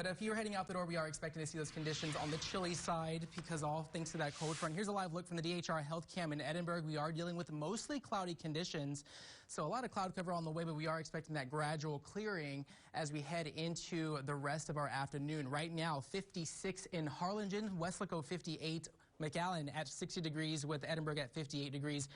But if you're heading out the door, we are expecting to see those conditions on the chilly side because all thanks to that cold front. Here's a live look from the DHR Health Cam in Edinburg. We are dealing with mostly cloudy conditions. So a lot of cloud cover on the way, but we are expecting that gradual clearing as we head into the rest of our afternoon. Right now, 56 in Harlingen, Weslaco 58, McAllen at 60 degrees with Edinburg at 58 degrees.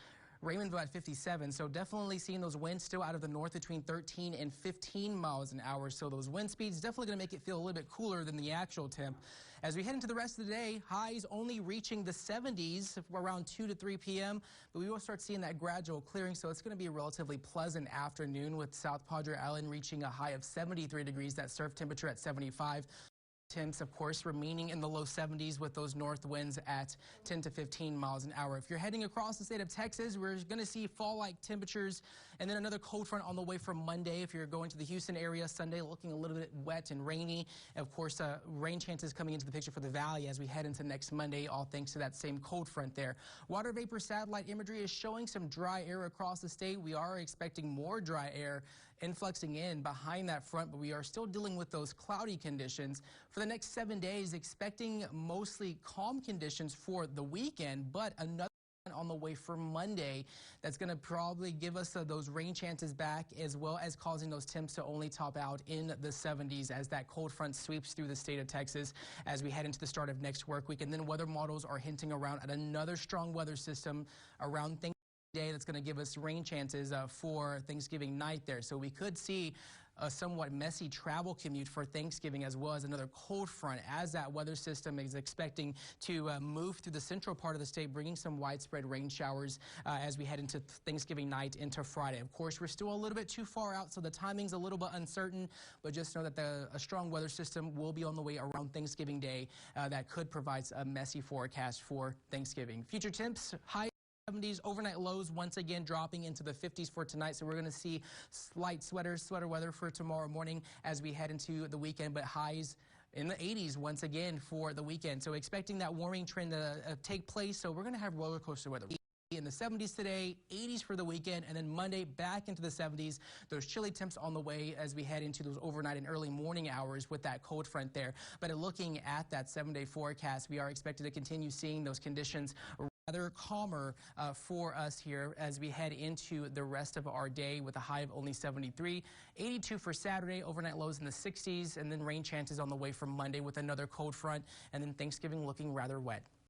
Raymondville at 57, so definitely seeing those winds still out of the north between 13 and 15 miles an hour. So those wind speeds definitely going to make it feel a little bit cooler than the actual temp. As we head into the rest of the day, highs only reaching the 70s around 2 to 3 p.m., but we will start seeing that gradual clearing, so it's going to be a relatively pleasant afternoon with South Padre Island reaching a high of 73 degrees, that surf temperature at 75. Temps, of course, remaining in the low 70s with those north winds at 10 to 15 miles an hour. If you're heading across the state of Texas, we're going to see fall-like temperatures and then another cold front on the way for Monday. If you're going to the Houston area, Sunday looking a little bit wet and rainy. And of course, rain chances coming into the picture for the valley as we head into next Monday, all thanks to that same cold front there. Water vapor satellite imagery is showing some dry air across the state. We are expecting more dry air influxing in behind that front, but we are still dealing with those cloudy conditions. For the next 7 days, expecting mostly calm conditions for the weekend, but another on the way for Monday that's going to probably give us those rain chances back, as well as causing those temps to only top out in the 70s as that cold front sweeps through the state of Texas as we head into the start of next work week. And then weather models are hinting around at another strong weather system around Thanksgiving Day that's going to give us rain chances for Thanksgiving night there. So we could see a somewhat messy travel commute for Thanksgiving, as well as another cold front as that weather system is expecting to move through the central part of the state, bringing some widespread rain showers as we head into Thanksgiving night into Friday. Of course, we're still a little bit too far out, so the timing's a little bit uncertain, but just know that a strong weather system will be on the way around Thanksgiving Day that could provide a messy forecast for Thanksgiving. Future temps, high 70s, overnight lows once again dropping into the 50s for tonight. So we're going to see slight sweater weather for tomorrow morning as we head into the weekend, but highs in the 80s once again for the weekend. So expecting that warming trend to take place. So we're going to have roller coaster weather in the 70s today, 80s for the weekend, and then Monday back into the 70s. Those chilly temps on the way as we head into those overnight and early morning hours with that cold front there. But looking at that 7-day forecast, we are expected to continue seeing those conditions rather calmer for us here as we head into the rest of our day with a high of only 73. 82 for Saturday, overnight lows in the 60s, and then rain chances on the way from Monday with another cold front, and then Thanksgiving looking rather wet.